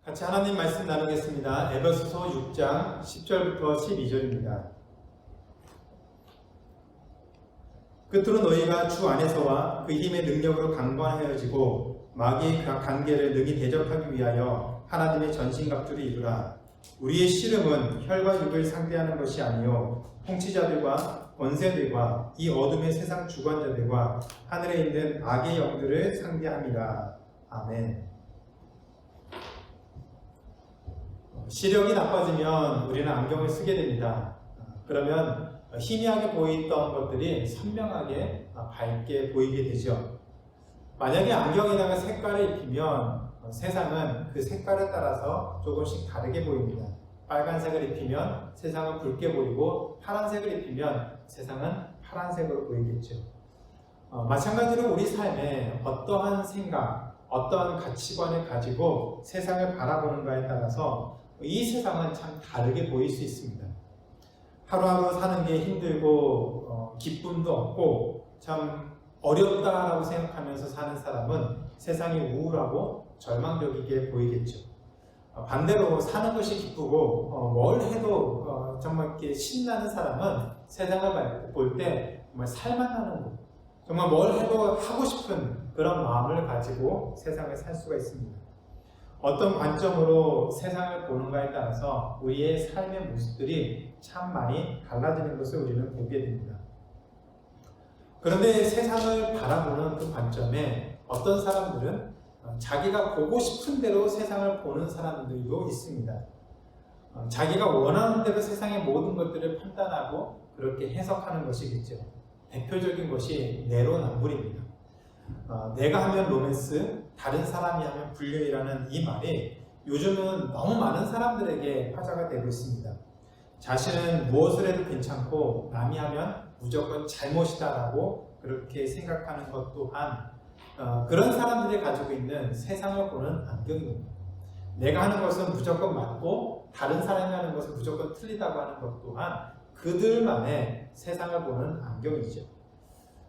같이 하나님 말씀 나누겠습니다. 에베소서 6장 10절부터 12절입니다. 끝으로 너희가 주 안에서와 그 힘의 능력으로 강건하여지고 마귀의 관계를 능히 대적하기 위하여 하나님의 전신갑주를 입으라. 우리의 씨름은 혈과 육을 상대하는 것이 아니요 통치자들과 권세들과 이 어둠의 세상 주관자들과 하늘에 있는 악의 영들을 상대함이라. 아멘. 시력이 나빠지면 우리는 안경을 쓰게 됩니다. 그러면 희미하게 보이던 것들이 선명하게 밝게 보이게 되죠. 만약에 안경에다가 색깔을 입히면 세상은 그 색깔에 따라서 조금씩 다르게 보입니다. 빨간색을 입히면 세상은 붉게 보이고 파란색을 입히면 세상은 파란색으로 보이겠죠. 마찬가지로 우리 삶에 어떠한 생각, 어떠한 가치관을 가지고 세상을 바라보는가에 따라서 이 세상은 참 다르게 보일 수 있습니다. 하루하루 사는 게 힘들고 기쁨도 없고 참 어렵다라고 생각하면서 사는 사람은 세상이 우울하고 절망적이게 보이겠죠. 반대로 사는 것이 기쁘고 뭘 해도 정말 이렇게 신나는 사람은 세상을 볼 때 정말 살만 나는 거, 정말 뭘 해도 하고 싶은 그런 마음을 가지고 세상을 살 수가 있습니다. 어떤 관점으로 세상을 보는가에 따라서 우리의 삶의 모습들이 참 많이 달라지는 것을 우리는 보게 됩니다. 그런데 세상을 바라보는 그 관점에 어떤 사람들은 자기가 보고 싶은 대로 세상을 보는 사람들도 있습니다. 자기가 원하는 대로 세상의 모든 것들을 판단하고 그렇게 해석하는 것이겠죠. 대표적인 것이 내로남불입니다. 내가 하면 로맨스, 다른 사람이 하면 불륜이라는 이 말이 요즘은 너무 많은 사람들에게 화제가 되고 있습니다. 자신은 무엇을 해도 괜찮고 남이 하면 무조건 잘못이다라고 그렇게 생각하는 것 또한 그런 사람들이 가지고 있는 세상을 보는 안경입니다. 내가 하는 것은 무조건 맞고 다른 사람이 하는 것은 무조건 틀리다고 하는 것 또한 그들만의 세상을 보는 안경이죠.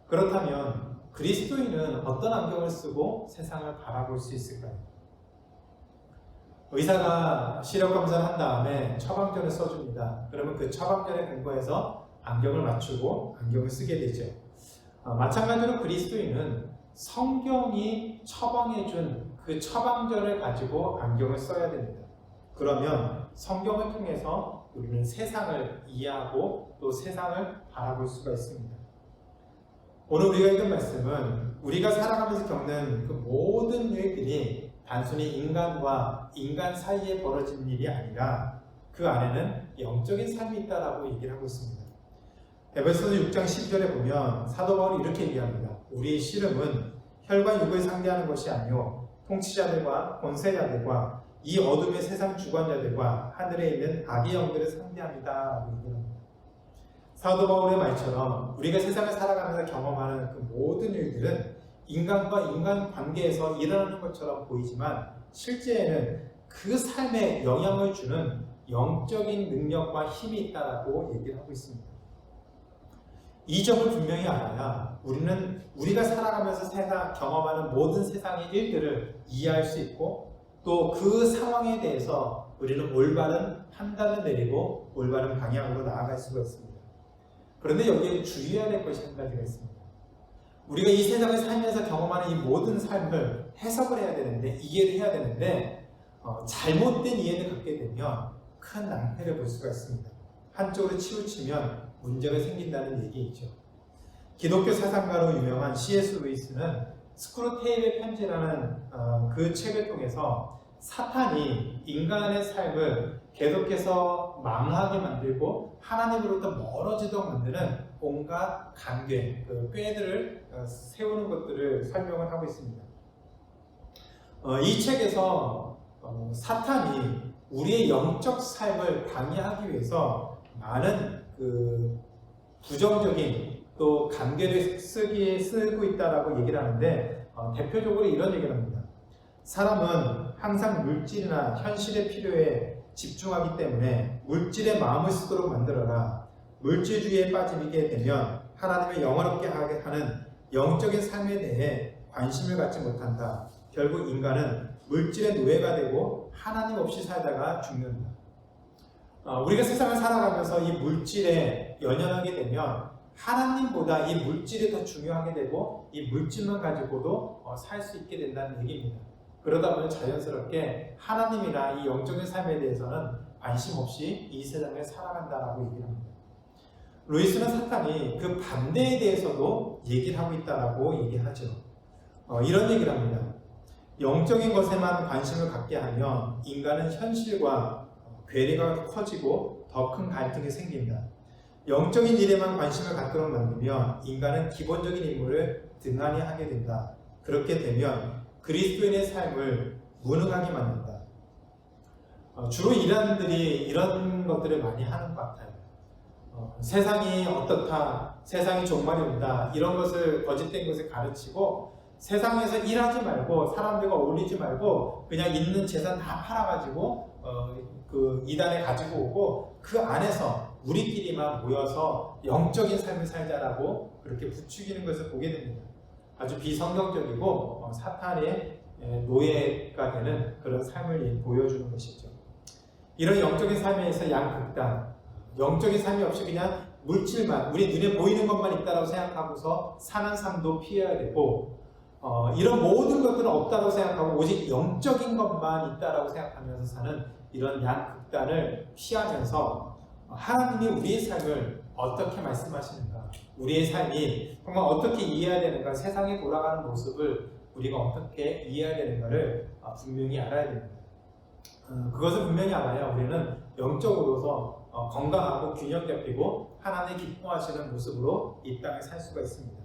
그렇다면 그리스도인은 어떤 안경을 쓰고 세상을 바라볼 수 있을까요? 의사가 시력 검사를 한 다음에 처방전을 써줍니다. 그러면 그 처방전에 근거해서 안경을 맞추고 안경을 쓰게 되죠. 마찬가지로 그리스도인은 성경이 처방해준 그 처방전을 가지고 안경을 써야 됩니다. 그러면 성경을 통해서 우리는 세상을 이해하고 또 세상을 바라볼 수가 있습니다. 오늘 우리가 읽은 말씀은 우리가 살아가면서 겪는 그 모든 일들이 단순히 인간과 인간 사이에 벌어진 일이 아니라 그 안에는 영적인 삶이 있다라고 얘기를 하고 있습니다. 에베소서 6장 10절에 보면 사도 바울이 이렇게 얘기합니다. 우리의 씨름은 혈과 육을 상대하는 것이 아니요 통치자들과 권세자들과 이 어둠의 세상 주관자들과 하늘에 있는 악의 영들을 상대합니다 라고 얘기합니다. 사도 바울의 말처럼 우리가 세상을 살아가면서 경험하는 그 모든 일들은 인간과 인간 관계에서 일어나는 것처럼 보이지만 실제에는 그 삶에 영향을 주는 영적인 능력과 힘이 있다라고 얘기를 하고 있습니다. 이 점을 분명히 알아야 우리는 우리가 살아가면서 경험하는 모든 세상의 일들을 이해할 수 있고 또 그 상황에 대해서 우리는 올바른 판단을 내리고 올바른 방향으로 나아갈 수가 있습니다. 그런데 여기에 주의해야 될 것이 한 가지가 있습니다. 우리가 이 세상을 살면서 경험하는 이 모든 삶을 해석을 해야 되는데 이해를 해야 되는데 잘못된 이해를 갖게 되면 큰 낭패를 볼 수가 있습니다. 한쪽으로 치우치면 문제가 생긴다는 얘기이죠. 기독교 사상가로 유명한 C.S. 루이스는 스크루테이프의 편지라는 그 책을 통해서 사탄이 인간의 삶을 계속해서 망하게 만들고 하나님으로부터 멀어지도록 만드는 온갖 관계, 꾀들을 세우는 것들을 설명을 하고 있습니다. 이 책에서 사탄이 우리의 영적 삶을 방해하기 위해서 많은 부정적인 또 관계를 쓰고 있다라고 얘기를 하는데 대표적으로 이런 얘기를 합니다. 사람은 항상 물질이나 현실의 필요에 집중하기 때문에 물질의 마음을 쓰도록 만들어라. 물질주의에 빠지게 되면 하나님을 영원롭게 하게 하는 영적인 삶에 대해 관심을 갖지 못한다. 결국 인간은 물질의 노예가 되고 하나님 없이 살다가 죽는다. 우리가 세상을 살아가면서 이 물질에 연연하게 되면 하나님보다 이 물질이 더 중요하게 되고 이 물질만 가지고도 살 수 있게 된다는 얘기입니다. 그러다 보면 자연스럽게 하나님이나 이 영적인 삶에 대해서는 관심 없이 이 세상에 살아간다라고 얘기를 합니다. 루이스는 사탄이 그 반대에 대해서도 얘기를 하고 있다라고 얘기하죠. 이런 얘기를 합니다. 영적인 것에만 관심을 갖게 하면 인간은 현실과 괴리가 커지고 더 큰 갈등이 생긴다. 영적인 일에만 관심을 갖도록 만들면 인간은 기본적인 임무를 등한히 하게 된다. 그렇게 되면 그리스도인의 삶을 무능하게 만든다. 주로 이란들이 이런 것들을 많이 하는 것 같아요. 세상이 어떻다, 세상이 종말이 온다, 이런 것을 거짓된 것을 가르치고 세상에서 일하지 말고 사람들과 어울리지 말고 그냥 있는 재산 다 팔아가지고 그 이단에 가지고 오고 그 안에서 우리끼리만 모여서 영적인 삶을 살자라고 그렇게 부추기는 것을 보게 됩니다. 아주 비성경적이고 사탄의 노예가 되는 그런 삶을 보여주는 것이죠. 이런 영적인 삶에서 양극단, 영적인 삶이 없이 그냥 물질만, 우리 눈에 보이는 것만 있다고 생각하고서 사는 삶도 피해야 되고, 이런 모든 것들은 없다고 생각하고 오직 영적인 것만 있다고 생각하면서 사는 이런 양극단을 피하면서 하나님이 우리의 삶을 어떻게 말씀하시는가, 우리의 삶이 정말 어떻게 이해해야 되는가, 세상에 돌아가는 모습을 우리가 어떻게 이해해야 되는가를 분명히 알아야 됩니다. 그것을 분명히 알아야 우리는 영적으로서 건강하고 균형 잡히고 하나님 기뻐하시는 모습으로 이 땅에 살 수가 있습니다.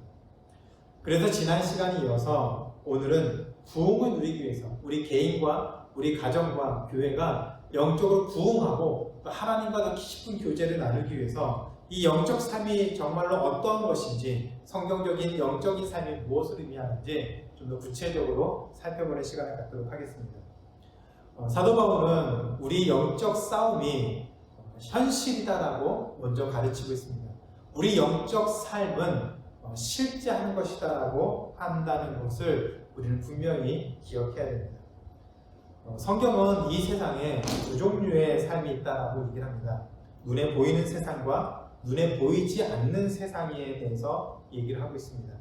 그래서 지난 시간에 이어서 오늘은 부흥을 누리기 위해서 우리 개인과 우리 가정과 교회가 영적으로 부흥하고 또 하나님과 더 깊은 교제를 나누기 위해서 이 영적 삶이 정말로 어떤 것인지, 성경적인 영적인 삶이 무엇을 의미하는지 좀 더 구체적으로 살펴보는 시간을 갖도록 하겠습니다. 사도 바울은 우리 영적 싸움이 현실이다라고 먼저 가르치고 있습니다. 우리 영적 삶은 실제 하는 것이다라고 한다는 것을 우리는 분명히 기억해야 됩니다. 성경은 이 세상에 두 종류의 삶이 있다라고 얘기를 합니다. 눈에 보이는 세상과 눈에 보이지 않는 세상에 대해서 얘기를 하고 있습니다.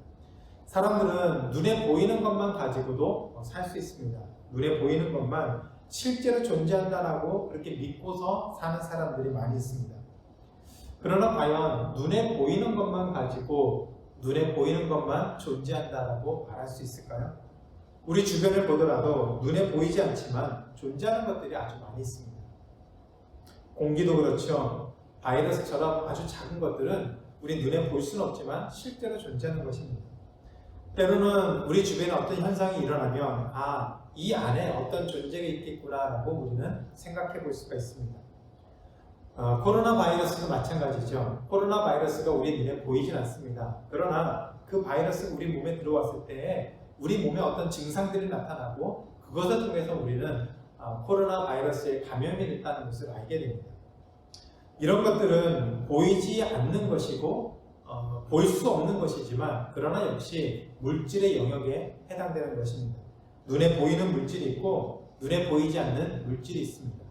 사람들은 눈에 보이는 것만 가지고도 살 수 있습니다. 눈에 보이는 것만 실제로 존재한다라고 그렇게 믿고서 사는 사람들이 많이 있습니다. 그러나 과연 눈에 보이는 것만 가지고 눈에 보이는 것만 존재한다라고 말할 수 있을까요? 우리 주변을 보더라도 눈에 보이지 않지만 존재하는 것들이 아주 많이 있습니다. 공기도 그렇죠. 바이러스처럼 아주 작은 것들은 우리 눈에 볼 수는 없지만 실제로 존재하는 것입니다. 때로는 우리 주변에 어떤 현상이 일어나면 이 안에 어떤 존재가 있겠구나라고 우리는 생각해 볼 수가 있습니다. 코로나 바이러스도 마찬가지죠. 코로나 바이러스가 우리 눈에 보이진 않습니다. 그러나 그 바이러스가 우리 몸에 들어왔을 때 우리 몸에 어떤 증상들이 나타나고 그것을 통해서 우리는 코로나 바이러스에 감염이 됐다는 것을 알게 됩니다. 이런 것들은 보이지 않는 것이고 볼 수 없는 것이지만 그러나 역시 물질의 영역에 해당되는 것입니다. 눈에 보이는 물질이 있고 눈에 보이지 않는 물질이 있습니다.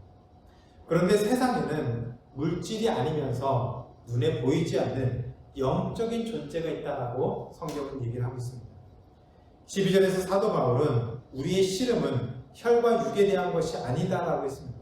그런데 세상에는 물질이 아니면서 눈에 보이지 않는 영적인 존재가 있다라고 성경은 얘기를 하고 있습니다. 12절에서 사도 바울은 우리의 씨름은 혈과 육에 대한 것이 아니다라고 했습니다.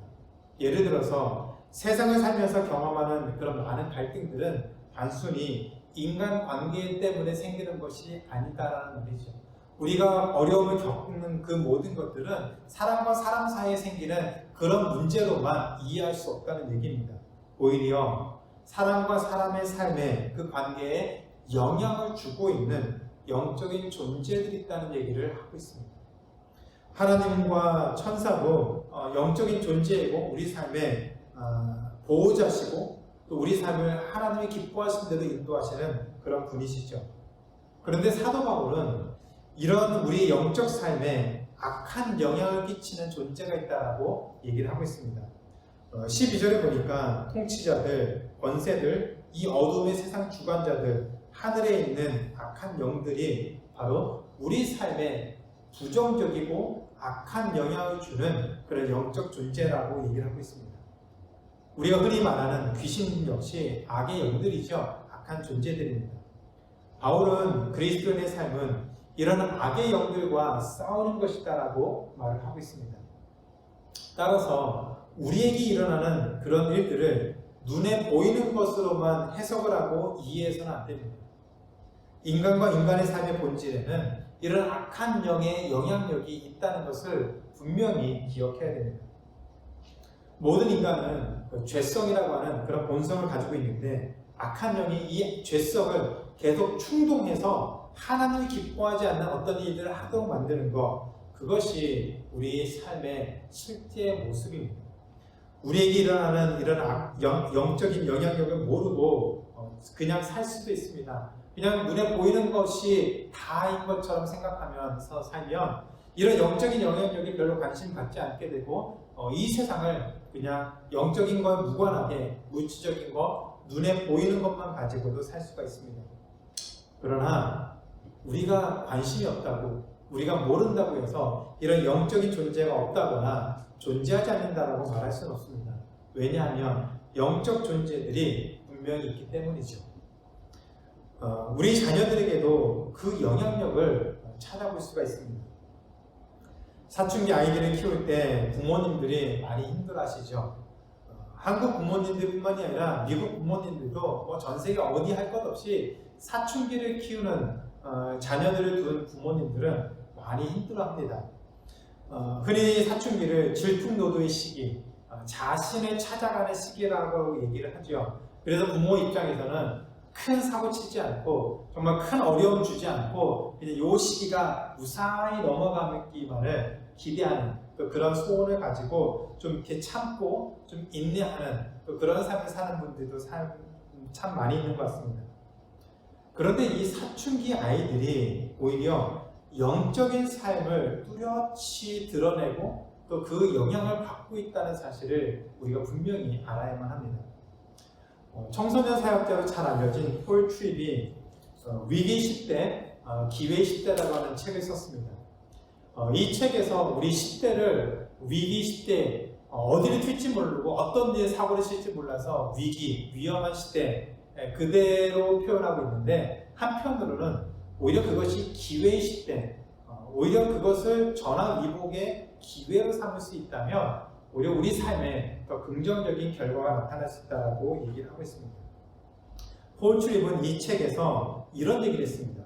예를 들어서 세상을 살면서 경험하는 그런 많은 갈등들은 단순히 인간 관계 때문에 생기는 것이 아니다라는 말이죠. 우리가 어려움을 겪는 그 모든 것들은 사람과 사람 사이에 생기는 그런 문제로만 이해할 수 없다는 얘기입니다. 오히려 사람과 사람의 삶에 그 관계에 영향을 주고 있는 영적인 존재들이 있다는 얘기를 하고 있습니다. 하나님과 천사도 영적인 존재이고 우리 삶의 보호자시고 또 우리 삶을 하나님이 기뻐하신 대로 인도하시는 그런 분이시죠. 그런데 사도 바울은 이런 우리 영적 삶에 악한 영향을 끼치는 존재가 있다라고 얘기를 하고 있습니다. 12절에 보니까 통치자들, 권세들, 이 어둠의 세상 주관자들, 하늘에 있는 악한 영들이 바로 우리 삶에 부정적이고 악한 영향을 주는 그런 영적 존재라고 얘기를 하고 있습니다. 우리가 흔히 말하는 귀신 역시 악의 영들이죠. 악한 존재들입니다. 바울은 그리스도인의 삶은 이런 악의 영들과 싸우는 것이다라고 말을 하고 있습니다. 따라서 우리에게 일어나는 그런 일들을 눈에 보이는 것으로만 해석을 하고 이해해서는 안 됩니다. 인간과 인간의 삶의 본질에는 이런 악한 영의 영향력이 있다는 것을 분명히 기억해야 됩니다. 모든 인간은 죄성이라고 하는 그런 본성을 가지고 있는데 악한 영이 이 죄성을 계속 충동해서 하나님을 기뻐하지 않는 어떤 일들을 하도록 만드는 것, 그것이 우리의 삶의 실제의 모습입니다. 우리에게 일어나는 이런 영적인 영향력을 모르고 그냥 살 수도 있습니다. 그냥 눈에 보이는 것이 다인 것처럼 생각하면서 살면 이런 영적인 영향력에 별로 관심 갖지 않게 되고 이 세상을 그냥 영적인 것 무관하게 물질적인 것, 눈에 보이는 것만 가지고도 살 수가 있습니다. 그러나 우리가 관심이 없다고, 우리가 모른다고 해서 이런 영적인 존재가 없다거나 존재하지 않는다라고 말할 수는 없습니다. 왜냐하면 영적 존재들이 분명히 있기 때문이죠. 우리 자녀들에게도 그 영향력을 찾아볼 수가 있습니다. 사춘기 아이들을 키울 때 부모님들이 많이 힘들어하시죠. 한국 부모님들뿐만이 아니라 미국 부모님들도 전 세계 어디 할 것 없이 사춘기를 키우는 자녀들을 둔 부모님들은 많이 힘들어합니다. 흔히 사춘기를 질풍노도의 시기, 자신을 찾아가는 시기라고 얘기를 하죠. 그래서 부모 입장에서는 큰 사고 치지 않고 정말 큰 어려움 주지 않고 이제 이 시기가 무사히 넘어가기만을 기대하는 그런 소원을 가지고 좀 이렇게 참고 좀 인내하는 그런 삶을 사는 분들도 참 많이 있는 것 같습니다. 그런데 이 사춘기 아이들이 오히려 영적인 삶을 뚜렷이 드러내고 또 그 영향을 받고 있다는 사실을 우리가 분명히 알아야만 합니다. 청소년 사역자로 잘 알려진 폴 트립이 위기 시대, 기회 시대라고 하는 책을 썼습니다. 이 책에서 우리 10대를 위기 시대, 어디를 튈지 모르고 어떤 일에 사고를 칠지 몰라서 위기, 위험한 시대 그대로 표현하고 있는데, 한편으로는 오히려 그것이 기회의 시대, 오히려 그것을 전화위복의 기회로 삼을 수 있다면 오히려 우리 삶에 더 긍정적인 결과가 나타날 수 있다고 얘기를 하고 있습니다. 폴 트립은 이 책에서 이런 얘기를 했습니다.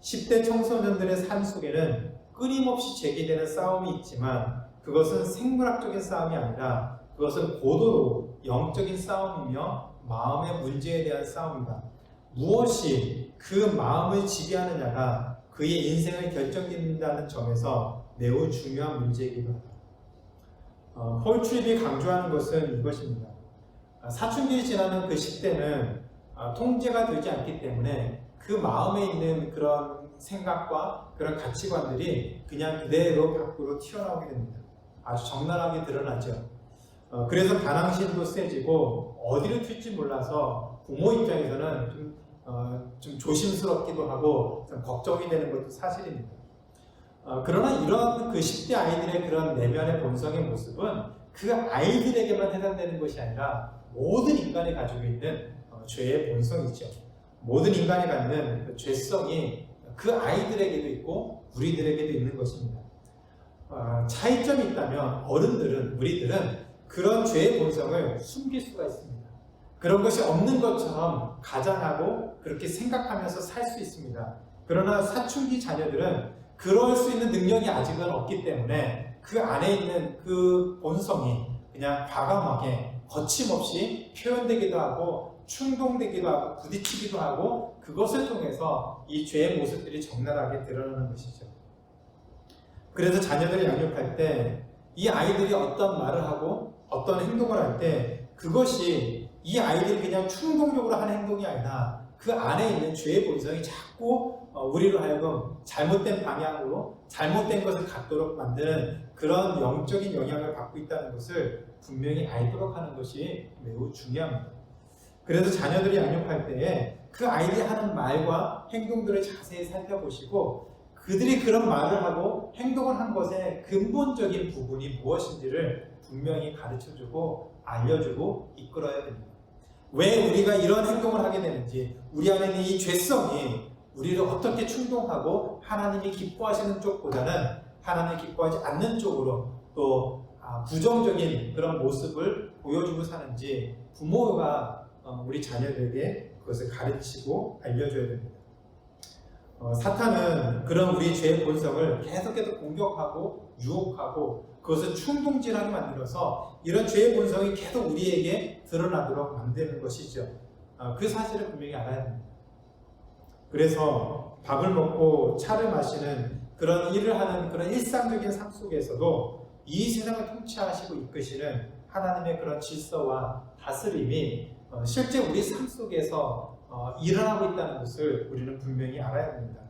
10대 청소년들의 삶 속에는 끊임없이 제기되는 싸움이 있지만 그것은 생물학적인 싸움이 아니라 그것은 고도로 영적인 싸움이며 마음의 문제에 대한 싸움이다. 무엇이 그 마음을 지배하느냐가 그의 인생을 결정짓는다는 점에서 매우 중요한 문제이기도 하다. 폴 트립이 강조하는 것은 이것입니다. 사춘기를 지나는 그 10대는 통제가 되지 않기 때문에 그 마음에 있는 그런 생각과 그런 가치관들이 그냥 그대로 밖으로 튀어나오게 됩니다. 아주 적나라하게 드러나죠. 그래서 반항심도 세지고 어디를 튈지 몰라서 부모 입장에서는 좀 조심스럽기도 하고 좀 걱정이 되는 것도 사실입니다. 그러나 이런 그 10대 아이들의 그런 내면의 본성의 모습은 그 아이들에게만 해당되는 것이 아니라 모든 인간이 가지고 있는 죄의 본성이죠. 모든 인간이 갖는 그 죄성이 그 아이들에게도 있고 우리들에게도 있는 것입니다. 차이점이 있다면 어른들은, 우리들은 그런 죄의 본성을 숨길 수가 있습니다. 그런 것이 없는 것처럼 가장하고 그렇게 생각하면서 살 수 있습니다. 그러나 사춘기 자녀들은 그럴 수 있는 능력이 아직은 없기 때문에 그 안에 있는 그 본성이 그냥 과감하게 거침없이 표현되기도 하고 충동되기도 하고 부딪히기도 하고 그것을 통해서 이 죄의 모습들이 적나라하게 드러나는 것이죠. 그래서 자녀들을 양육할 때 이 아이들이 어떤 말을 하고 어떤 행동을 할 때 그것이 이 아이들이 그냥 충동적으로 하는 행동이 아니라 그 안에 있는 죄의 본성이 자꾸 우리로 하여금 잘못된 방향으로 잘못된 것을 갖도록 만드는 그런 영적인 영향을 받고 있다는 것을 분명히 알도록 하는 것이 매우 중요합니다. 그래서 자녀들이 양육할 때에 그 아이들이 하는 말과 행동들을 자세히 살펴보시고 그들이 그런 말을 하고 행동을 한 것의 근본적인 부분이 무엇인지를 분명히 가르쳐주고 알려주고 이끌어야 됩니다. 왜 우리가 이런 행동을 하게 되는지, 우리 안에 있는 이 죄성이 우리를 어떻게 충동하고 하나님이 기뻐하시는 쪽보다는 하나님이 기뻐하지 않는 쪽으로 또 부정적인 그런 모습을 보여주고 사는지 부모가 우리 자녀들에게 그것을 가르치고 알려줘야 됩니다. 사탄은 그런 우리 죄의 본성을 계속해서 공격하고 유혹하고 그것을 충동질하게 만들어서 이런 죄의 본성이 계속 우리에게 드러나도록 만드는 것이죠. 그 사실을 분명히 알아야 됩니다. 그래서 밥을 먹고 차를 마시는 그런 일을 하는 그런 일상적인 삶 속에서도 이 세상을 통치하시고 이끄시는 하나님의 그런 질서와 다스림이 실제 우리 삶 속에서 일어나고 있다는 것을 우리는 분명히 알아야 됩니다.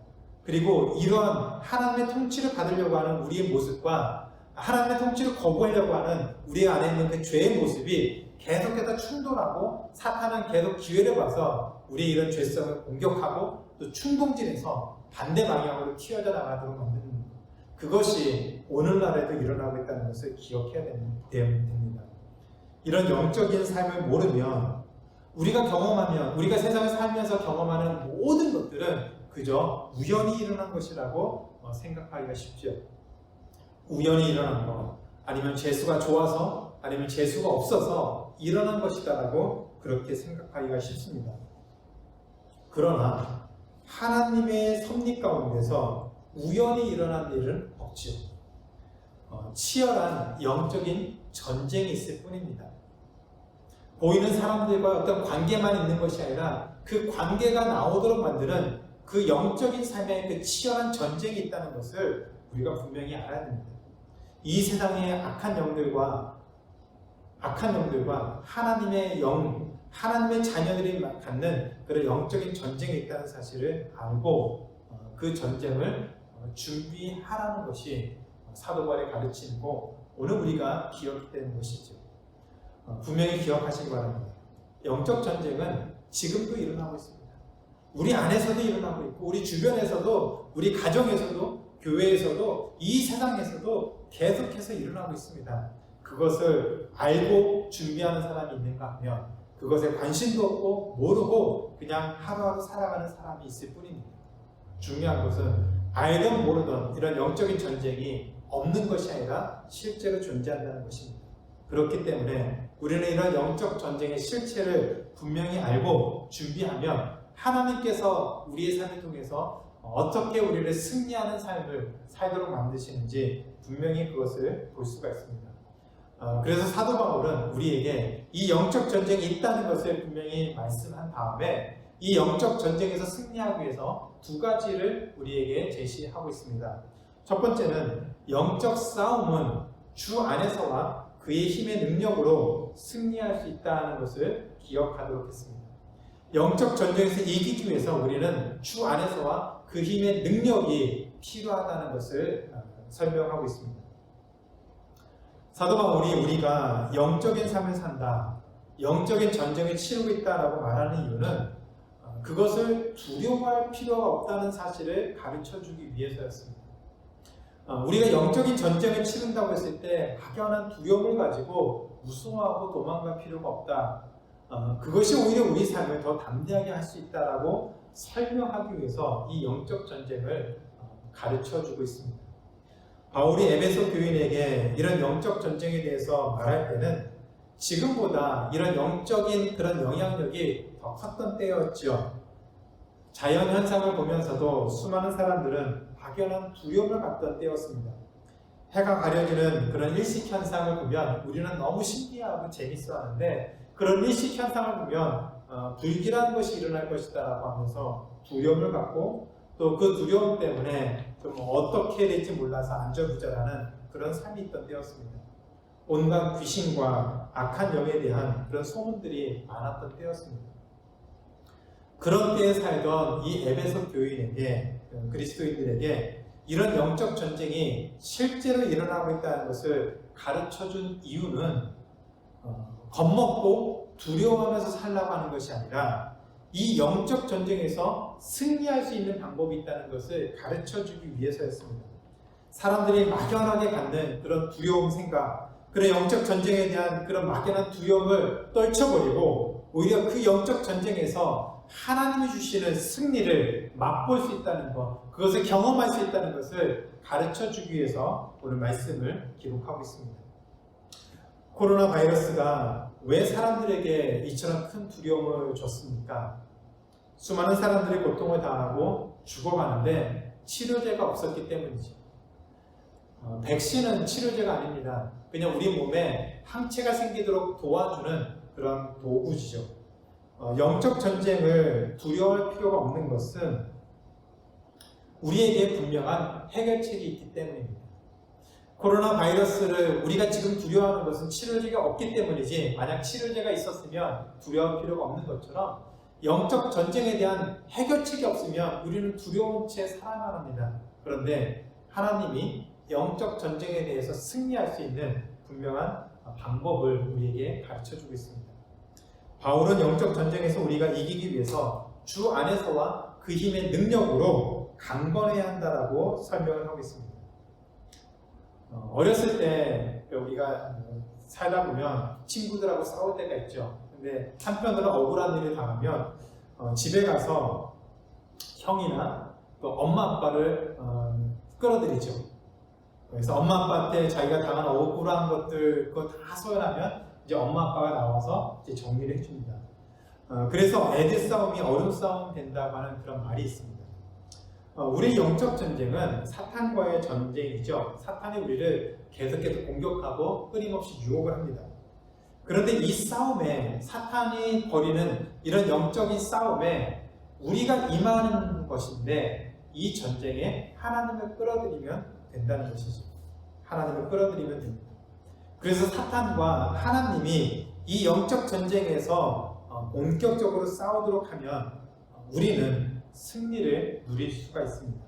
그리고 이런 하나님의 통치를 받으려고 하는 우리의 모습과 하나님의 통치를 거부하려고 하는 우리 안에 있는 그 죄의 모습이 계속해서 충돌하고 사탄은 계속 기회를 봐서 우리의 이런 죄성을 공격하고 또 충동질해서 반대 방향으로 튀어져 나가도록 만드는 것. 그것이 오늘날에도 일어나고 있다는 것을 기억해야 됩니다. 이런 영적인 삶을 모르면 우리가 세상을 살면서 경험하는 모든 것들은 그저 우연히 일어난 것이라고 생각하기가 쉽죠. 우연히 일어난 것, 아니면 재수가 좋아서, 아니면 재수가 없어서 일어난 것이다라고 그렇게 생각하기가 쉽습니다. 그러나 하나님의 섭리 가운데서 우연히 일어난 일은 없지요. 치열한 영적인 전쟁이 있을 뿐입니다. 보이는 사람들과 어떤 관계만 있는 것이 아니라 그 관계가 나오도록 만드는 그 영적인 삶에 그 치열한 전쟁이 있다는 것을 우리가 분명히 알아야 됩니다. 이 세상의 악한 영들과 하나님의 자녀들이 갖는 그런 영적인 전쟁이 있다는 사실을 알고 그 전쟁을 준비하라는 것이 사도 바울의 가르침이고 오늘 우리가 기억해야 되는 것이죠. 분명히 기억하시기 바랍니다. 영적 전쟁은 지금도 일어나고 있습니다. 우리 안에서도 일어나고 있고 우리 주변에서도 우리 가정에서도 교회에서도 이 세상에서도 계속해서 일어나고 있습니다. 그것을 알고 준비하는 사람이 있는가 하면 그것에 관심도 없고 모르고 그냥 하루하루 살아가는 사람이 있을 뿐입니다. 중요한 것은 알던 모르던 이런 영적인 전쟁이 없는 것이 아니라 실제로 존재한다는 것입니다. 그렇기 때문에 우리는 이런 영적 전쟁의 실체를 분명히 알고 준비하면 하나님께서 우리의 삶을 통해서 어떻게 우리를 승리하는 삶을 살도록 만드시는지 분명히 그것을 볼 수가 있습니다. 그래서 사도 바울은 우리에게 이 영적 전쟁이 있다는 것을 분명히 말씀한 다음에 이 영적 전쟁에서 승리하기 위해서 두 가지를 우리에게 제시하고 있습니다. 첫 번째는 영적 싸움은 주 안에서와 그의 힘의 능력으로 승리할 수 있다는 것을 기억하도록 했습니다. 영적 전쟁에서 이기기 위해서 우리는 주 안에서와 그 힘의 능력이 필요하다는 것을 설명하고 있습니다. 사도 바울이 우리가 영적인 삶을 산다, 영적인 전쟁을 치르고 있다라고 말하는 이유는 그것을 두려워할 필요가 없다는 사실을 가르쳐주기 위해서였습니다. 우리가 영적인 전쟁을 치른다고 했을 때 막연한 두려움을 가지고 무서워하고 도망갈 필요가 없다. 그것이 오히려 우리 삶을 더 담대하게 할 수 있다라고 설명하기 위해서 이 영적 전쟁을 가르쳐주고 있습니다. 바울이 에베소 교인에게 이런 영적 전쟁에 대해서 말할 때는 지금보다 이런 영적인 그런 영향력이 더 컸던 때였죠. 자연 현상을 보면서도 수많은 사람들은 막연한 두려움을 갖던 때였습니다. 해가 가려지는 그런 일식 현상을 보면 우리는 너무 신기하고 재밌어 하는데 그런 일식 현상을 보면 불길한 것이 일어날 것이다라고 하면서 두려움을 갖고 또 그 두려움 때문에 좀 어떻게 될지 몰라서 안절부절하는 그런 삶이 있던 때였습니다. 온갖 귀신과 악한 영에 대한 그런 소문들이 많았던 때였습니다. 그런 때에 살던 이 에베소 교인에게, 그리스도인들에게 이런 영적 전쟁이 실제로 일어나고 있다는 것을 가르쳐준 이유는 겁먹고 두려워하면서 살라고 하는 것이 아니라 이 영적 전쟁에서 승리할 수 있는 방법이 있다는 것을 가르쳐주기 위해서였습니다. 사람들이 막연하게 갖는 그런 두려움 생각, 그런 영적 전쟁에 대한 그런 막연한 두려움을 떨쳐버리고 오히려 그 영적 전쟁에서 하나님이 주시는 승리를 맛볼 수 있다는 것, 그것을 경험할 수 있다는 것을 가르쳐주기 위해서 오늘 말씀을 기록하고 있습니다. 코로나 바이러스가 왜 사람들에게 이처럼 큰 두려움을 줬습니까? 수많은 사람들이 고통을 당하고 죽어가는데 치료제가 없었기 때문이죠. 백신은 치료제가 아닙니다. 그냥 우리 몸에 항체가 생기도록 도와주는 그런 도구지죠. 영적 전쟁을 두려워할 필요가 없는 것은 우리에게 분명한 해결책이 있기 때문입니다. 코로나 바이러스를 우리가 지금 두려워하는 것은 치료제가 없기 때문이지, 만약 치료제가 있었으면 두려워할 필요가 없는 것처럼 영적 전쟁에 대한 해결책이 없으면 우리는 두려운 채 살아만 합니다. 그런데 하나님이 영적 전쟁에 대해서 승리할 수 있는 분명한 방법을 우리에게 가르쳐주고 있습니다. 바울은 영적 전쟁에서 우리가 이기기 위해서 주 안에서와 그 힘의 능력으로 강건해야 한다라고 설명을 하고 있습니다. 어렸을 때 우리가 살다 보면 친구들하고 싸울 때가 있죠. 근데 한편으로 억울한 일을 당하면 집에 가서 형이나 또 엄마 아빠를 끌어들이죠. 그래서 엄마 아빠한테 자기가 당한 억울한 것들 그거 다 소연하면 이제 엄마 아빠가 나와서 이제 정리를 해줍니다. 그래서 애들 싸움이 어른 싸움 된다고 하는 그런 말이 있습니다. 우리 영적 전쟁은 사탄과의 전쟁이죠. 사탄이 우리를 계속해서 공격하고 끊임없이 유혹을 합니다. 그런데 이 싸움에, 사탄이 벌이는 이런 영적인 싸움에 우리가 임하는 것인데, 이 전쟁에 하나님을 끌어들이면 된다는 것이죠. 하나님을 끌어들이면 됩니다. 그래서 사탄과 하나님이 이 영적 전쟁에서 본격적으로 싸우도록 하면 우리는 승리를 누릴 수가 있습니다.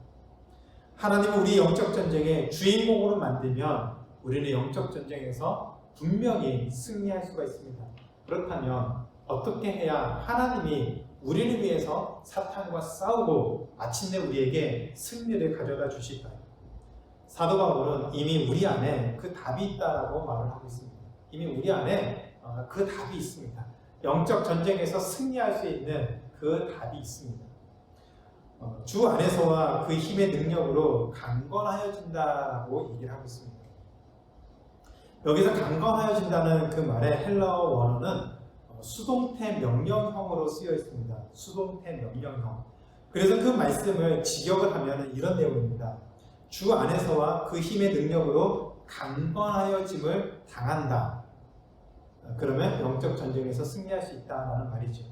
하나님은 우리 영적 전쟁의 주인공으로 만들면 우리는 영적 전쟁에서 분명히 승리할 수가 있습니다. 그렇다면 어떻게 해야 하나님이 우리를 위해서 사탄과 싸우고 마침내 우리에게 승리를 가져다 주실까요? 사도 바울은 이미 우리 안에 그 답이 있다라고 말을 하고 있습니다. 이미 우리 안에 그 답이 있습니다. 영적 전쟁에서 승리할 수 있는 그 답이 있습니다. 주 안에서와 그 힘의 능력으로 강건하여진다라고 얘기를 하고 있습니다. 여기서 강건하여진다는 그 말의 헬라어 원어는 수동태 명령형으로 쓰여 있습니다. 수동태 명령형. 그래서 그 말씀을 직역을 하면 이런 내용입니다. 주 안에서와 그 힘의 능력으로 강건하여짐을 당한다. 그러면 영적 전쟁에서 승리할 수 있다라는 말이죠.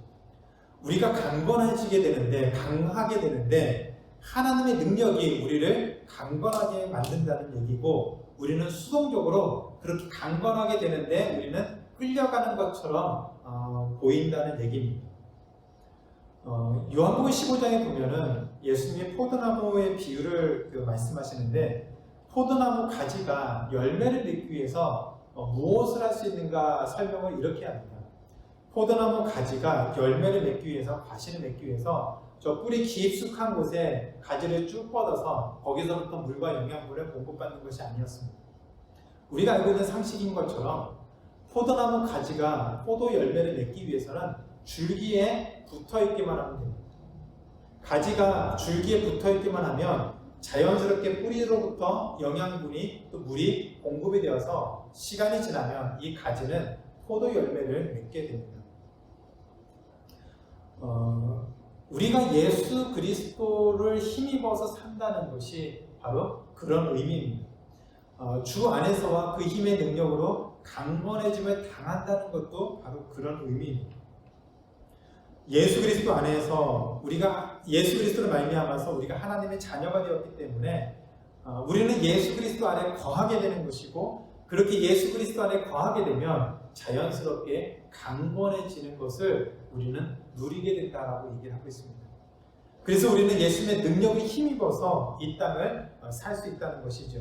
우리가 강건해지게 되는데, 강하게 되는데 하나님의 능력이 우리를 강건하게 만든다는 얘기고, 우리는 수동적으로 그렇게 강건하게 되는데 우리는 끌려가는 것처럼 보인다는 얘기입니다. 요한복음 15장에 보면은 예수님이 포도나무의 비유를 말씀하시는데, 포도나무 가지가 열매를 맺기 위해서 무엇을 할 수 있는가 설명을 이렇게 합니다. 포도나무 가지가 열매를 맺기 위해서, 과실을 맺기 위해서 저 뿌리 깊숙한 곳에 가지를 쭉 뻗어서 거기서부터 물과 영양분을 공급받는 것이 아니었습니다. 우리가 알고 있는 상식인 것처럼 포도나무 가지가 포도 열매를 맺기 위해서는 줄기에 붙어있기만 하면 됩니다. 가지가 줄기에 붙어있기만 하면 자연스럽게 뿌리로부터 영양분이 또 물이 공급이 되어서 시간이 지나면 이 가지는 포도 열매를 맺게 됩니다. 우리가 예수 그리스도를 힘입어서 산다는 것이 바로 그런 의미입니다. 주 안에서와 그 힘의 능력으로 강건해짐을 당한다는 것도 바로 그런 의미입니다. 예수 그리스도 안에서 우리가 예수 그리스도를 말미암아서 우리가 하나님의 자녀가 되었기 때문에 우리는 예수 그리스도 안에 거하게 되는 것이고, 그렇게 예수 그리스도 안에 거하게 되면 자연스럽게 강건해지는 것을 우리는 누리게 된다라고 얘기를 하고 있습니다. 그래서 우리는 예수님의 능력을 힘입어서 이 땅을 살 수 있다는 것이죠.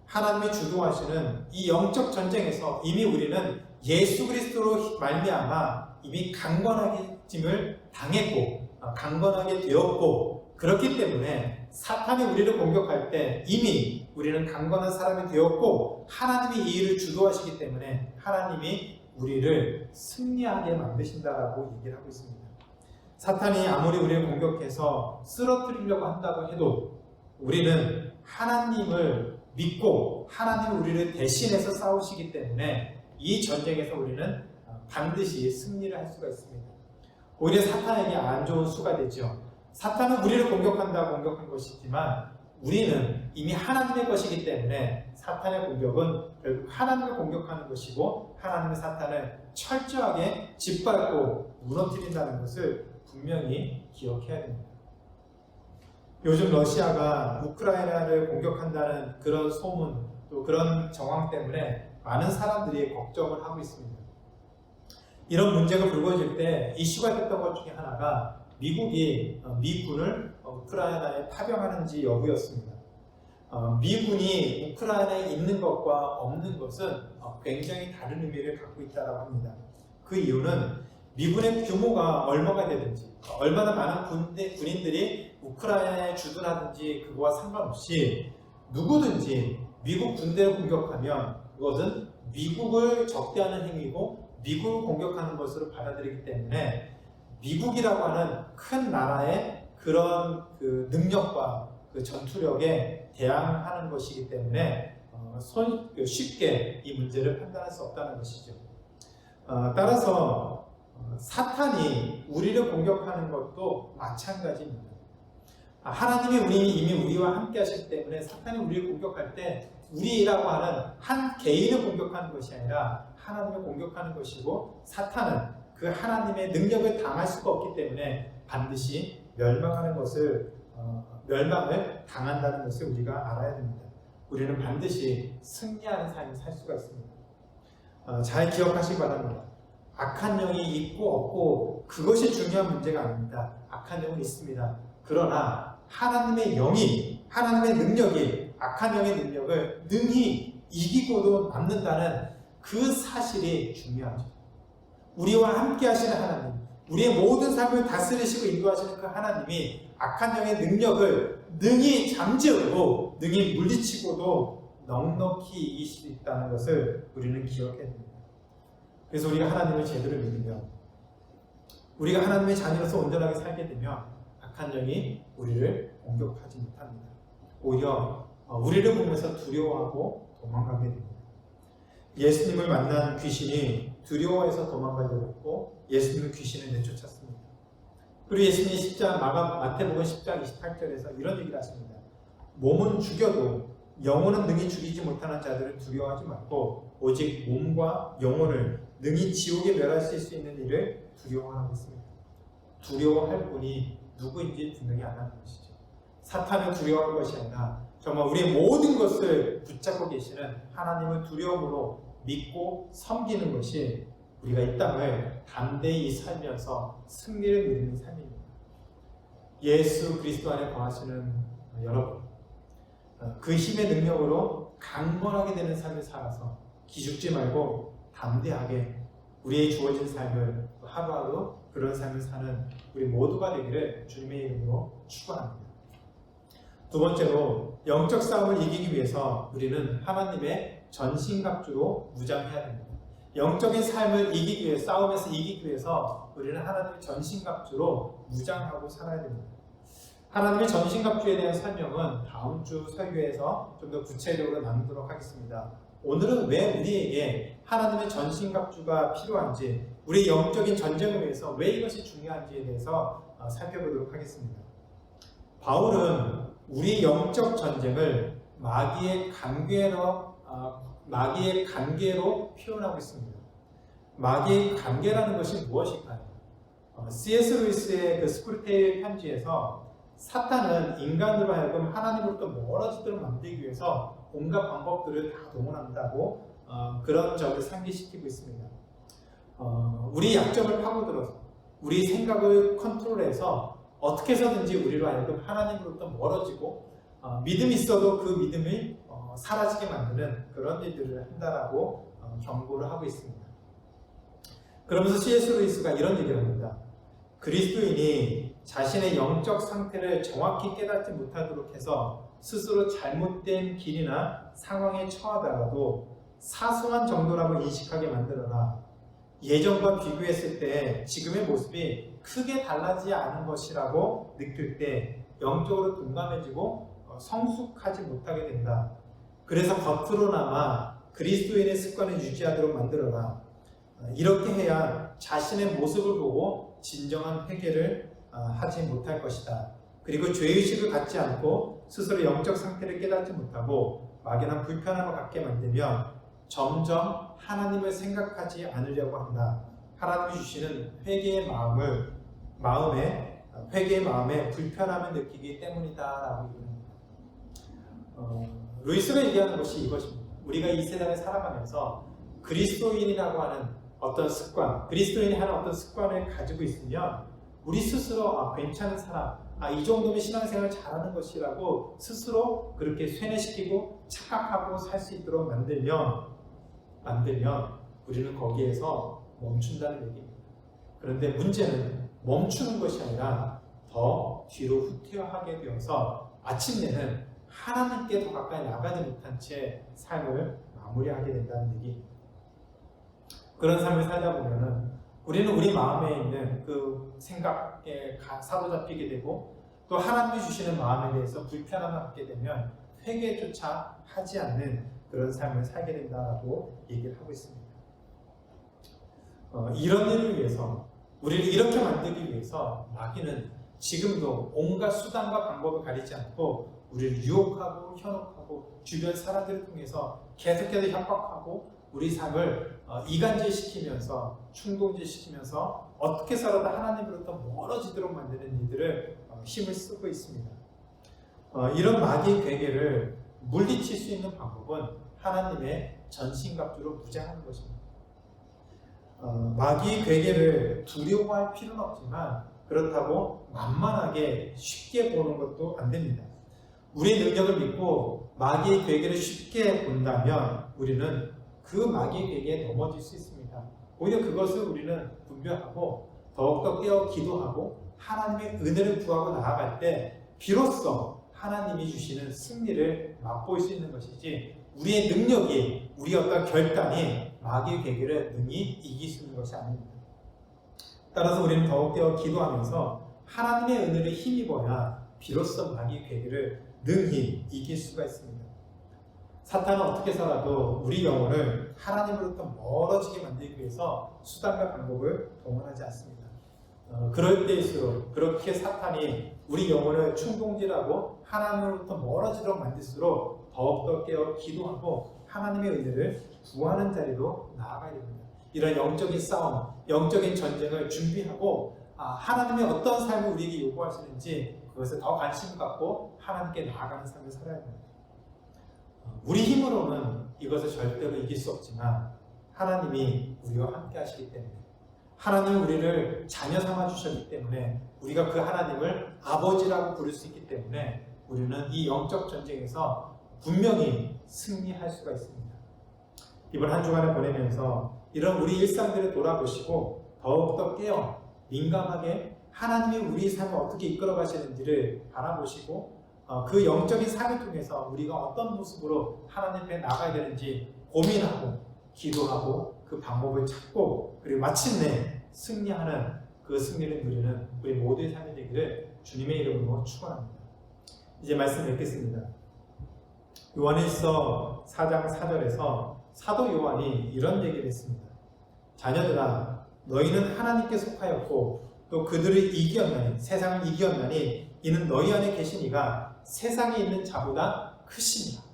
하나님이 주도하시는 이 영적 전쟁에서 이미 우리는 예수 그리스도로 말미암아 이미 강건해짐을 당했고 강건하게 되었고, 그렇기 때문에 사탄이 우리를 공격할 때 이미 우리는 강건한 사람이 되었고 하나님이 이 일을 주도하시기 때문에 하나님이 우리를 승리하게 만드신다라고 얘기를 하고 있습니다. 사탄이 아무리 우리를 공격해서 쓰러뜨리려고 한다고 해도 우리는 하나님을 믿고 하나님이 우리를 대신해서 싸우시기 때문에 이 전쟁에서 우리는 반드시 승리를 할 수가 있습니다. 오히려 사탄에게 안 좋은 수가 되죠. 사탄은 우리를 공격한 것이지만 우리는 이미 하나님의 것이기 때문에 사탄의 공격은 결국 하나님을 공격하는 것이고 하나님의 사탄을 철저하게 짓밟고 무너뜨린다는 것을 분명히 기억해야 됩니다. 요즘 러시아가 우크라이나를 공격한다는 그런 소문, 또 그런 정황 때문에 많은 사람들이 걱정을 하고 있습니다. 이런 문제가 불거질 때 이슈가 됐던 것 중에 하나가 미국이 미군을 우크라이나에 파병하는지 여부였습니다. 미군이 우크라이나에 있는 것과 없는 것은 굉장히 다른 의미를 갖고 있다고 합니다. 그 이유는 미군의 규모가 얼마가 되든지, 얼마나 많은 군인들이 우크라이나에 주둔하든지 그거와 상관없이 누구든지 미국 군대를 공격하면 그것은 미국을 적대하는 행위고 미국을 공격하는 것으로 받아들이기 때문에 미국이라고 하는 큰 나라의 그런 그 능력과 그 전투력에 대항하는 것이기 때문에 쉽게 이 문제를 판단할 수 없다는 것이죠. 따라서 사탄이 우리를 공격하는 것도 마찬가지입니다. 하나님이 이미 우리와 함께 하시기 때문에 사탄이 우리를 공격할 때 우리라고 하는 한 개인을 공격하는 것이 아니라 하나님을 공격하는 것이고, 사탄은 그 하나님의 능력을 당할 수가 없기 때문에 반드시 멸망을 당한다는 것을 우리가 알아야 됩니다. 우리는 반드시 승리하는 삶을 살 수가 있습니다. 잘 기억하시기 바랍니다. 악한 영이 있고 없고 그것이 중요한 문제가 아닙니다. 악한 영은 있습니다. 그러나 하나님의 영이, 하나님의 능력이 악한 영의 능력을 능히 이기고도 남는다는 그 사실이 중요하죠. 우리와 함께 하시는 하나님, 우리의 모든 삶을 다스리시고 인도하시는 그 하나님이 악한 영의 능력을 능히 잠재우고 능히 물리치고도 넉넉히 이길 수 있다는 것을 우리는 기억해야 됩니다. 그래서 우리가 하나님을 제대로 믿으면, 우리가 하나님의 자녀로서 온전하게 살게 되면 악한 영이 우리를 공격하지 못합니다. 오히려 우리를 보면서 두려워하고 도망가게 됩니다. 예수님을 만난 귀신이 두려워해서 도망가려고 했고 예수님은 귀신을 내쫓았습니다. 그리고 예수님이 마태복음 10장 28절에서 이런 얘기를 하십니다. 몸은 죽여도 영혼은 능히 죽이지 못하는 자들을 두려워하지 말고 오직 몸과 영혼을 능히 지옥에 멸하실 수 있는 일을 두려워하고 있습니다. 두려워할 분이 누구인지 분명히 알아야 하는 것이죠. 사탄을 두려워할 것이 아니라 정말 우리의 모든 것을 붙잡고 계시는 하나님을 두려움으로 믿고 섬기는 것이 우리가 이 땅을 담대히 살면서 승리를 누리는 삶입니다. 예수 그리스도 안에 거하시는 여러분, 그 힘의 능력으로 강건하게 되는 삶을 살아서 기죽지 말고 담대하게 우리의 주어진 삶을 하루하루 그런 삶을 사는 우리 모두가 되기를 주님의 이름으로 축원합니다. 두 번째로, 영적 싸움을 이기기 위해서 우리는 하나님의 전신갑주로 무장해야 됩니다. 영적인 삶을 이기기 위해, 싸움에서 이기기 위해서 우리는 하나님의 전신갑주로 무장하고 살아야 됩니다. 하나님의 전신갑주에 대한 설명은 다음 주 설교에서 좀 더 구체적으로 나누도록 하겠습니다. 오늘은 왜 우리에게 하나님의 전신갑주가 필요한지, 우리 영적인 전쟁을 위해서 왜 이것이 중요한지에 대해서 살펴보도록 하겠습니다. 바울은 우리 영적 전쟁을 마귀의 관계로 표현하고 있습니다. 마귀의 관계라는 것이 무엇일까요? C.S. 루이스의 그 스크루테일 편지에서 사탄은 인간으로 하여금 하나님으로부터 멀어지도록 만들기 위해서 온갖 방법들을 다 동원한다고 그런 점을 상기시키고 있습니다. 우리 약점을 파고들어서 우리 생각을 컨트롤해서 어떻게 해서든지 우리로 하여금 하나님으로부터 멀어지고 믿음이 있어도 그 믿음이 사라지게 만드는 그런 일들을 한다라고 경고를 하고 있습니다. 그러면서 C.S. 루이스가 이런 얘기를 합니다. 그리스도인이 자신의 영적 상태를 정확히 깨닫지 못하도록 해서 스스로 잘못된 길이나 상황에 처하다가도 사소한 정도라고 인식하게 만들어라. 예전과 비교했을 때 지금의 모습이 크게 달라지지 않은 것이라고 느낄 때 영적으로 동감해지고 성숙하지 못하게 된다. 그래서 겉으로나마 그리스도인의 습관을 유지하도록 만들어라. 이렇게 해야 자신의 모습을 보고 진정한 회개를 하지 못할 것이다. 그리고 죄의식을 갖지 않고 스스로 영적 상태를 깨닫지 못하고 막연한 불편함을 갖게 만들면 점점 하나님을 생각하지 않으려고 한다. 하나님이 주시는 회개의 마음에 불편함을 느끼기 때문이다라고 얘기합니다. 루이스가 얘기하는 것이 이것입니다. 우리가 이 세상에 살아가면서 그리스도인이라고 하는 어떤 습관, 그리스도인이 하는 어떤 습관을 가지고 있으면 우리 스스로 괜찮은 사람, 이 정도면 신앙생활 잘하는 것이라고 스스로 그렇게 쇠뇌시키고 착각하고 살 수 있도록 만들면 우리는 거기에서 멈춘다는 얘기입니다. 그런데 문제는 멈추는 것이 아니라 더 뒤로 후퇴하게 되어서 마침내는 하나님께 더 가까이 나가지 못한 채 삶을 마무리하게 된다는 얘기입니다. 그런 삶을 살다 보면은 우리는 우리 마음에 있는 그 생각에 사로잡히게 되고 또 하나님이 주시는 마음에 대해서 불편함을 갖게 되면 회개조차 하지 않는 그런 삶을 살게 된다라고 얘기를 하고 있습니다. 이런 일을 위해서 우리를 이렇게 만들기 위해서 마귀는 지금도 온갖 수단과 방법을 가리지 않고 우리를 유혹하고 현혹하고 주변 사람들을 통해서 계속해서 협박하고 우리 삶을 이간질시키면서 충동질시키면서 어떻게 살아도 하나님으로부터 멀어지도록 만드는 일들을 힘을 쓰고 있습니다. 이런 마귀의 괴계를 물리칠 수 있는 방법은 하나님의 전신갑주로 무장하는 것입니다. 마귀의 괴계를 두려워할 필요는 없지만 그렇다고 만만하게 쉽게 보는 것도 안 됩니다. 우리의 능력을 믿고 마귀의 괴계를 쉽게 본다면 우리는 그 마귀의 괴계에 넘어질 수 있습니다. 오히려 그것을 우리는 분별하고 더욱더 깨어 기도하고 하나님의 은혜를 구하고 나아갈 때 비로소 하나님이 주시는 승리를 맛볼 수 있는 것이지 우리의 능력이, 우리의 어떤 결단이 마귀의 괴계를 능히 이길 수 있는 것이 아닙니다. 따라서 우리는 더욱 깨어 기도하면서 하나님의 은혜를 힘입어야 비로소 마귀의 괴계를 능히 이길 수가 있습니다. 사탄은 어떻게 살아도 우리 영혼을 하나님으로부터 멀어지게 만들기 위해서 수단과 방법을 동원하지 않습니다. 그럴 때일수록 그렇게 사탄이 우리 영혼을 충동질하고 하나님으로부터 멀어지도록 만들수록 더욱더 깨어 기도하고 하나님의 은혜를 구하는 자리로 나아가야 됩니다. 이런 영적인 싸움, 영적인 전쟁을 준비하고 하나님의 어떤 삶을 우리에게 요구하시는지 그것에 더 관심을 갖고 하나님께 나아가는 삶을 살아야 됩니다. 우리 힘으로는 이것을 절대로 이길 수 없지만 하나님이 우리와 함께 하시기 때문에 하나님은 우리를 자녀 삼아 주셨기 때문에 우리가 그 하나님을 아버지라고 부를 수 있기 때문에 우리는 이 영적 전쟁에서 분명히 승리할 수가 있습니다. 이번 한 주간을 보내면서 이런 우리 일상들을 돌아보시고 더욱더 깨어 민감하게 하나님이 우리 삶을 어떻게 이끌어 가시는지를 바라보시고 그 영적인 삶을 통해서 우리가 어떤 모습으로 하나님 앞에 나가야 되는지 고민하고 기도하고 그 방법을 찾고 그리고 마침내 승리하는 그 승리를 누리는 우리 모두의 삶이 되기를 주님의 이름으로 축원합니다. 이제 말씀 뵙겠습니다. 요한일서 4장 4절에서 사도 요한이 이런 얘기를 했습니다. 자녀들아 너희는 하나님께 속하였고 또 그들을 이기었나니 세상을 이기었나니 이는 너희 안에 계신 이가 세상에 있는 자보다 크십니다.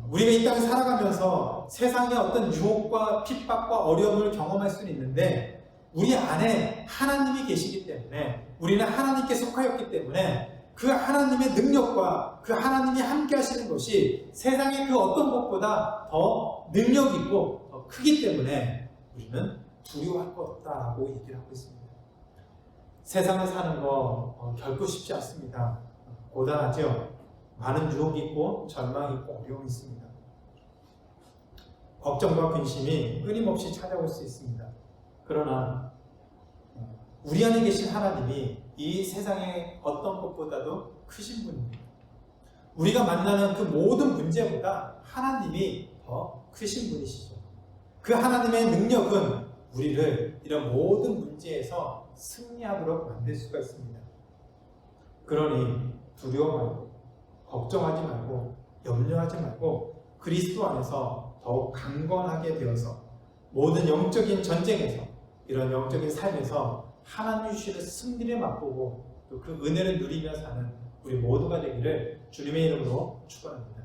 우리가 이 땅을 살아가면서 세상의 어떤 유혹과 핍박과 어려움을 경험할 수는 있는데 우리 안에 하나님이 계시기 때문에 우리는 하나님께 속하였기 때문에 그 하나님의 능력과 그 하나님이 함께 하시는 것이 세상의 그 어떤 것보다 더 능력 있고 더 크기 때문에 우리는 두려워할 것 없다라고 얘기를 하고 있습니다. 세상을 사는 거 결코 쉽지 않습니다. 고단하죠. 많은 유혹이 있고 절망이 있고 어려움이 있습니다. 걱정과 근심이 끊임없이 찾아올 수 있습니다. 그러나 우리 안에 계신 하나님이 이 세상의 어떤 것보다도 크신 분입니다. 우리가 만나는 그 모든 문제보다 하나님이 더 크신 분이시죠. 그 하나님의 능력은 우리를 이런 모든 문제에서 승리하도록 만들 수가 있습니다. 그러니 두려워 말고 걱정하지 말고 염려하지 말고 그리스도 안에서 더욱 강건하게 되어서 모든 영적인 전쟁에서 이런 영적인 삶에서 하나님 주시는 승리를 맛보고 또 그 은혜를 누리며 사는 우리 모두가 되기를 주님의 이름으로 축원합니다.